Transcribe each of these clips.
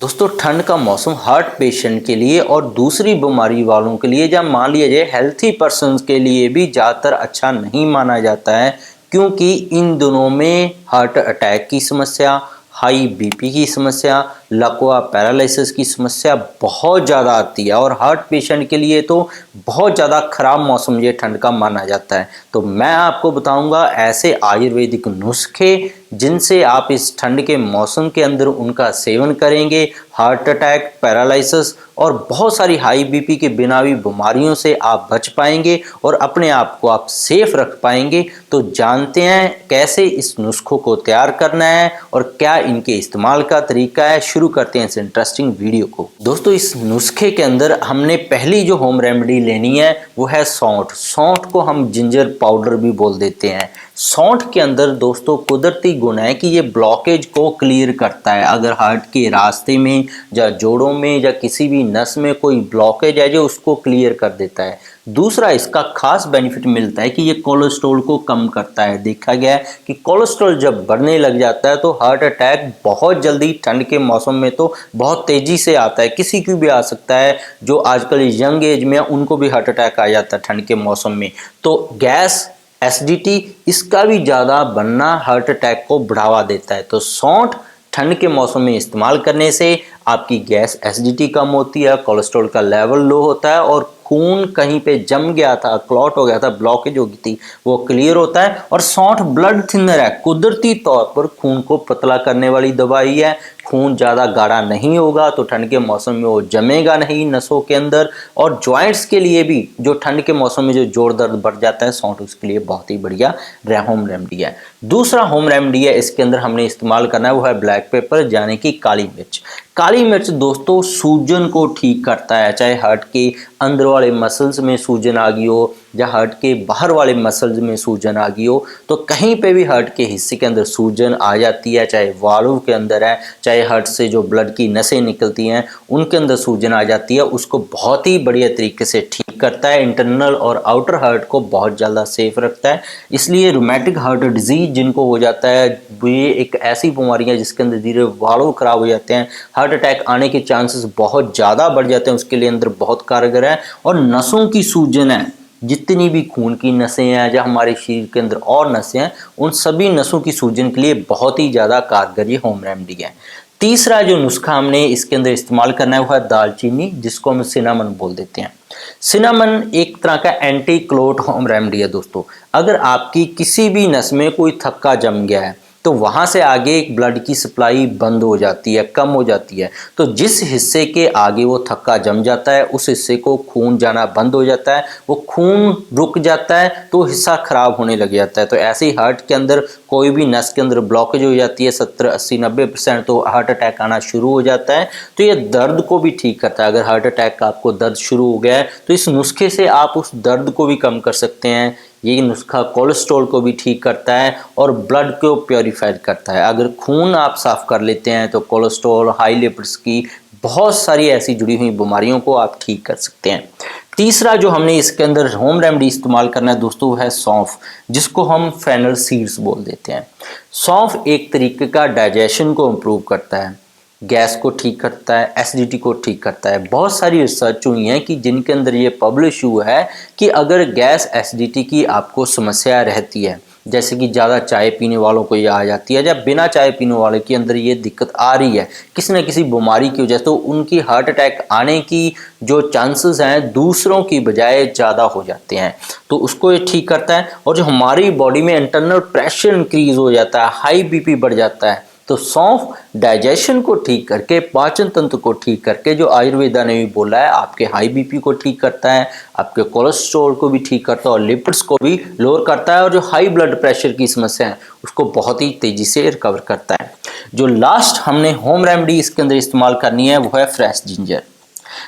दोस्तों ठंड का मौसम हार्ट पेशेंट के लिए और दूसरी बीमारी वालों के लिए या मान लिया जाए हेल्थी पर्सन्स के लिए भी ज़्यादातर अच्छा नहीं माना जाता है, क्योंकि इन दिनों में हार्ट अटैक की समस्या, हाई बीपी की समस्या, लकवा पैरालिसिस की समस्या बहुत ज़्यादा आती है और हार्ट पेशेंट के लिए तो बहुत ज़्यादा ख़राब मौसम ये ठंड का माना जाता है। तो मैं आपको बताऊंगा ऐसे आयुर्वेदिक नुस्खे जिनसे आप इस ठंड के मौसम के अंदर उनका सेवन करेंगे, हार्ट अटैक, पैरालिसिस और बहुत सारी हाई बीपी के बिनावी बीमारियों से आप बच पाएंगे और अपने आप को आप सेफ रख पाएंगे। तो जानते हैं कैसे इस नुस्खों को तैयार करना है और क्या इनके इस्तेमाल का तरीका है। शुरू करते हैं इस इंटरेस्टिंग वीडियो को। दोस्तों इस नुस्खे के अंदर हमने पहली जो होम रेमेडी लेनी है वो है सौंठ। सौंठ को हम जिंजर पाउडर भी बोल देते हैं। सौंठ के अंदर दोस्तों कुदरती गुण है कि ये ब्लॉकेज को क्लियर करता है। अगर हार्ट के रास्ते में या जोड़ों में या किसी भी नस में कोई ब्लॉकेज है जो उसको क्लियर कर देता है। दूसरा इसका खास बेनिफिट मिलता है कि ये कोलेस्ट्रॉल को कम करता है। देखा गया है कि कोलेस्ट्रॉल जब बढ़ने लग जाता है तो हार्ट अटैक बहुत जल्दी ठंड के मौसम में तो बहुत तेजी से आता है। किसी को भी आ सकता है, जो आजकल यंग एज में उनको भी हार्ट अटैक आ जाता है ठंड के मौसम में। तो गैस, एसिडिटी इसका भी ज़्यादा बनना हार्ट अटैक को बढ़ावा देता है। तो सौंठ ठंड के मौसम में इस्तेमाल करने से आपकी गैस, एसिडिटी कम होती है, कोलेस्ट्रॉल का लेवल लो होता है और खून कहीं पे जम गया था, क्लॉट हो गया था, ब्लॉकेज हो गई थी, वो क्लियर होता है। और सौंठ ब्लड थिनर है, कुदरती तौर पर खून को पतला करने वाली दवाई है। खून ज़्यादा गाढ़ा नहीं होगा तो ठंड के मौसम में वो जमेगा नहीं नसों के अंदर। और जॉइंट्स के लिए भी जो ठंड के मौसम में जो जोड़ दर्द बढ़ जाता है, सौंठ उसके लिए बहुत ही बढ़िया होम रेमेडी है। दूसरा होम रेमेडी है इसके अंदर हमने इस्तेमाल करना है वो है ब्लैक पेपर यानी कि काली मिर्च। काली मिर्च दोस्तों सूजन को ठीक करता है, चाहे हार्ट के अंदर वाले मसल्स में सूजन आ गई हो या हार्ट के बाहर वाले मसल्स में सूजन आ गई हो। तो कहीं पे भी हार्ट के हिस्से के अंदर सूजन आ जाती है, चाहे वाल्व के अंदर है, चाहे हार्ट से जो ब्लड की नसें निकलती हैं उनके अंदर सूजन आ जाती है, उसको बहुत ही बढ़िया तरीके से ठीक करता है। इंटरनल और आउटर हार्ट को बहुत ज़्यादा सेफ रखता है। इसलिए रोमैटिक हार्ट डिजीज जिनको हो जाता है, ये एक ऐसी बीमारी है जिसके अंदर धीरे वाल्व खराब हो जाते हैं, हार्ट अटैक आने के चांसेस बहुत ज़्यादा बढ़ जाते हैं, उसके लिए अंदर बहुत कारगर है। और नसों की सूजन है, जितनी भी खून की नसें हैं या हमारे शरीर के अंदर और नसें हैं, उन सभी नसों की सूजन के लिए बहुत ही ज़्यादा कारगर ये होम रेमेडी है। तीसरा जो नुस्खा हमने इसके अंदर इस्तेमाल करना है वो है दालचीनी, जिसको हम सिनामन बोल देते हैं। सिनामन एक तरह का एंटी क्लोट होम रेमेडी है दोस्तों। अगर आपकी किसी भी नस में कोई थक्का जम गया है तो वहाँ से आगे ब्लड की सप्लाई बंद हो जाती है, कम हो जाती है। तो जिस हिस्से के आगे वो थक्का जम जाता है उस हिस्से को खून जाना बंद हो जाता है, वो खून रुक जाता है तो हिस्सा खराब होने लग जाता है। तो ऐसे ही हार्ट के अंदर कोई भी नस के अंदर ब्लॉकेज हो जाती है 70, 80, 90% तो हार्ट अटैक आना शुरू हो जाता है। तो ये दर्द को भी ठीक करता है। अगर हार्ट अटैक का आपको दर्द शुरू हो गया है तो इस नुस्खे से आप उस दर्द को भी कम कर सकते हैं। ये नुस्खा कोलेस्ट्रॉल को भी ठीक करता है और ब्लड को प्योरीफाई करता है। अगर खून आप साफ कर लेते हैं तो कोलेस्ट्रॉल, हाई लिपिड्स की बहुत सारी ऐसी जुड़ी हुई बीमारियों को आप ठीक कर सकते हैं। तीसरा जो हमने इसके अंदर होम रेमेडी इस्तेमाल करना है दोस्तों वो है सौंफ, जिसको हम फेनल सीड्स बोल देते हैं। सौंफ एक तरीके का डाइजेशन को इम्प्रूव करता है, गैस को ठीक करता है, एसिडिटी को ठीक करता है। बहुत सारी रिसर्च हुई हैं कि जिनके अंदर ये पब्लिश हुआ है कि अगर गैस, एसिडिटी की आपको समस्या रहती है, जैसे कि ज़्यादा चाय पीने वालों को ये आ जाती है या बिना चाय पीने वाले के अंदर ये दिक्कत आ रही है किसी न किसी बीमारी की वजह से, तो उनकी हार्ट अटैक आने की जो चांसेस हैं दूसरों की बजाय ज़्यादा हो जाते हैं। तो उसको ये ठीक करता है। और जो हमारी बॉडी में इंटरनल प्रेशर इंक्रीज हो जाता है, हाई बीपी बढ़ जाता है, तो सौंफ डाइजेशन को ठीक करके, पाचन तंत्र को ठीक करके, जो आयुर्वेदा ने भी बोला है, आपके हाई बीपी को ठीक करता है, आपके कोलेस्ट्रॉल को भी ठीक करता है और लिपिड्स को भी लोअर करता है और जो हाई ब्लड प्रेशर की समस्या है उसको बहुत ही तेजी से रिकवर करता है। जो लास्ट हमने होम रेमेडी इसके अंदर इस्तेमाल करनी है वो है फ्रेश जिंजर।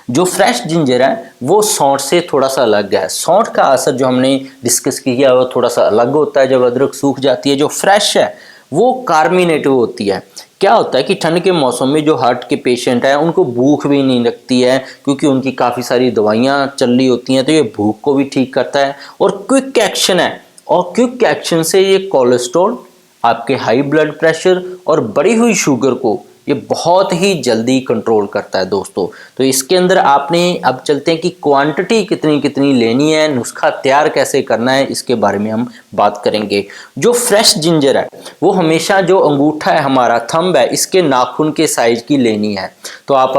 जो फ्रेश जिंजर है वो सौंठ से थोड़ा सा अलग है। सौंठ का असर जो हमने डिस्कस किया वो थोड़ा सा अलग होता है। जब अदरक सूख जाती है, जो फ्रेश है वो कार्मिनेटिव होती है। क्या होता है कि ठंड के मौसम में जो हार्ट के पेशेंट हैं उनको भूख भी नहीं लगती है, क्योंकि उनकी काफ़ी सारी दवाइयाँ चल रही होती हैं, तो ये भूख को भी ठीक करता है और क्विक एक्शन है। और क्विक एक्शन से ये कोलेस्ट्रॉल, आपके हाई ब्लड प्रेशर और बढ़ी हुई शुगर को ये बहुत ही जल्दी कंट्रोल करता है दोस्तों। तो इसके अंदर आपने अब चलते हैं कि क्वांटिटी कितनी कितनी लेनी है, नुस्खा तैयार कैसे करना है, इसके बारे में हम बात करेंगे। जो फ्रेश जिंजर है वो हमेशा जो अंगूठा है हमारा थंब है इसके नाखून के साइज की लेनी है। तो आप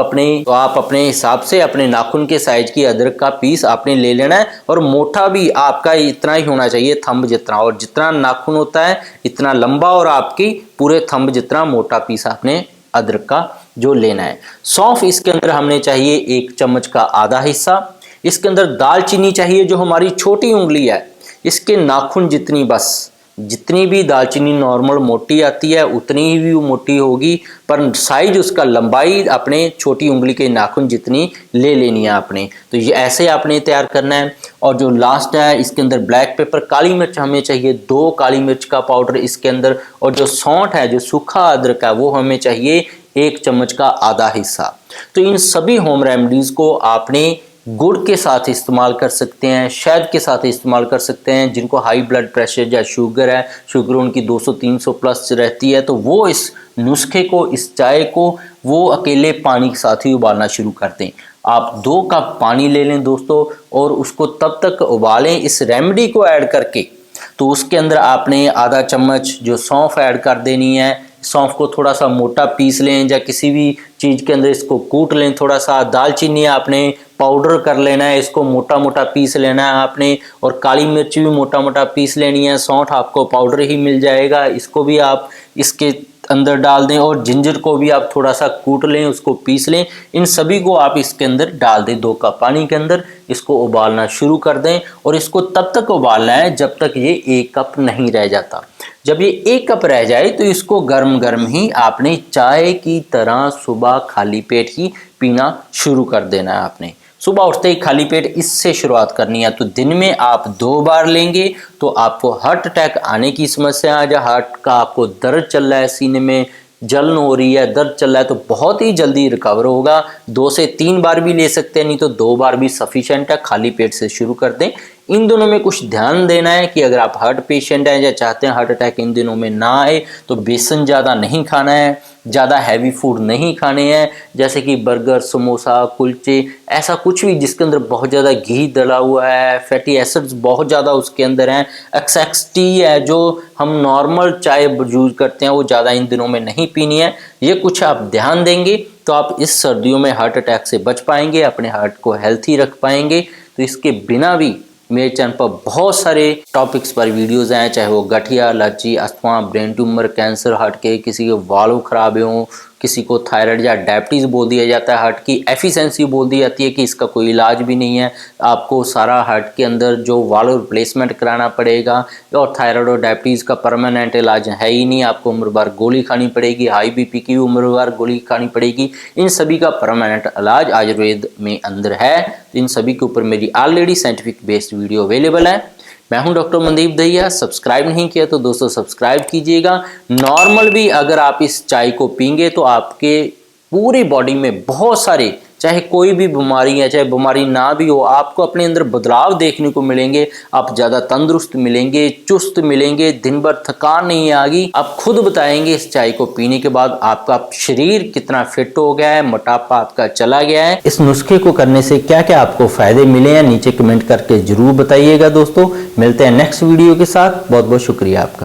अपने हिसाब से अपने नाखून के साइज की अदरक का पीस आपने ले लेना है, और मोटा भी आपका इतना ही होना चाहिए थंब जितना, और जितना नाखून होता है इतना लंबा और आपकी पूरे थंब जितना मोटा पीस आपने अदरक का जो लेना है। सौंफ इसके अंदर हमने चाहिए 1 चम्मच का आधा हिस्सा। इसके अंदर दालचीनी चाहिए जो हमारी छोटी उंगली है इसके नाखून जितनी, बस जितनी भी दालचीनी नॉर्मल मोटी आती है उतनी ही भी वो मोटी होगी, पर साइज उसका लंबाई अपने छोटी उंगली के नाखून जितनी ले लेनी है आपने। तो ये ऐसे आपने तैयार करना है। और जो लास्ट है इसके अंदर ब्लैक पेपर, काली मिर्च हमें चाहिए 2 काली मिर्च का पाउडर इसके अंदर, और जो सौंठ है जो सूखा अदरक है वो हमें चाहिए 1 चम्मच का आधा हिस्सा। तो इन सभी होम रेमेडीज को आपने गुड़ के साथ इस्तेमाल कर सकते हैं, शहद के साथ इस्तेमाल कर सकते हैं। जिनको हाई ब्लड प्रेशर या शुगर है, शुगर उनकी 200-300 प्लस रहती है, तो वो इस नुस्खे को, इस चाय को वो अकेले पानी के साथ ही उबालना शुरू कर दें। आप 2 कप पानी ले लें दोस्तों, और उसको तब तक उबालें इस रेमेडी को ऐड करके। तो उसके अंदर आपने आधा चम्मच जो सौंफ ऐड कर देनी है। सौंफ को थोड़ा सा मोटा पीस लें, या किसी भी चीज़ के अंदर इसको कूट लें थोड़ा सा। दालचीनी आपने पाउडर कर लेना है, इसको मोटा मोटा पीस लेना है आपने, और काली मिर्च भी मोटा मोटा पीस लेनी है। सौंठ आपको पाउडर ही मिल जाएगा, इसको भी आप इसके अंदर डाल दें, और जिंजर को भी आप थोड़ा सा कूट लें, उसको पीस लें। इन सभी को आप इसके अंदर डाल दें 2 कप पानी के अंदर, इसको उबालना शुरू कर दें, और इसको तब तक उबालना है जब तक ये 1 कप नहीं रह जाता। जब ये 1 कप रह जाए तो इसको गर्म गर्म ही आपने चाय की तरह सुबह खाली पेट ही पीना शुरू कर देना है। आपने सुबह उठते ही खाली पेट इससे शुरुआत करनी है। तो दिन में आप 2 बार लेंगे तो आपको हार्ट अटैक आने की समस्या है, या हार्ट का आपको दर्द चल रहा है, सीने में जलन हो रही है, दर्द चल रहा है, तो बहुत ही जल्दी रिकवर होगा। 2 से 3 बार भी ले सकते हैं, नहीं तो 2 बार भी सफिशिएंट है। खाली पेट से शुरू कर दें। इन दोनों में कुछ ध्यान देना है कि अगर आप हार्ट पेशेंट हैं या चाहते हैं हार्ट अटैक इन दिनों में ना आए, तो बेसन ज़्यादा नहीं खाना है, ज़्यादा हैवी फूड नहीं खाने हैं, जैसे कि बर्गर, समोसा, कुलचे, ऐसा कुछ भी जिसके अंदर बहुत ज़्यादा घी डला हुआ है, फैटी एसिड्स बहुत ज़्यादा उसके अंदर हैं। एक्स टी है जो हम नॉर्मल चाय यूज करते हैं, वो ज़्यादा इन दिनों में नहीं पीनी है। ये कुछ आप ध्यान देंगे तो आप इस सर्दियों में हार्ट अटैक से बच पाएंगे, अपने हार्ट को हेल्थी रख पाएंगे। तो इसके बिना भी मेरे चैनल पर बहुत सारे टॉपिक्स पर वीडियोस हैं, चाहे वो गठिया, allergy, asthma, brain tumour, cancer, heart के किसी के वाल्व खराब हों, किसी को थायराइड या डायबिटीज़ बोल दिया जाता है, हार्ट की एफिशिएंसी बोल दी जाती है कि इसका कोई इलाज भी नहीं है, आपको सारा हार्ट के अंदर जो वाल्व रिप्लेसमेंट कराना पड़ेगा। और थायराइड और डायबिटीज़ का परमानेंट इलाज है ही नहीं, आपको उम्र भर गोली खानी पड़ेगी। हाई बीपी की उम्र भर गोली खानी पड़ेगी। इन सभी का परमानेंट इलाज आयुर्वेद में अंदर है। इन सभी के ऊपर मेरी already scientific based video available है। मैं हूं डॉक्टर मनदीप दहिया। सब्सक्राइब नहीं किया तो दोस्तों सब्सक्राइब कीजिएगा। नॉर्मल भी अगर आप इस चाय को पीएंगे तो आपके पूरी बॉडी में बहुत सारे, चाहे कोई भी बीमारी है चाहे बीमारी ना भी हो, आपको अपने अंदर बदलाव देखने को मिलेंगे। आप ज़्यादा तंदुरुस्त मिलेंगे, चुस्त मिलेंगे, दिन भर थकान नहीं आएगी। आप खुद बताएंगे इस चाय को पीने के बाद आपका शरीर कितना फिट हो गया है, मोटापा आपका चला गया है। इस नुस्खे को करने से क्या क्या आपको फायदे मिले हैं नीचे कमेंट करके जरूर बताइएगा। दोस्तों मिलते हैं नेक्स्ट वीडियो के साथ। बहुत बहुत शुक्रिया आपका।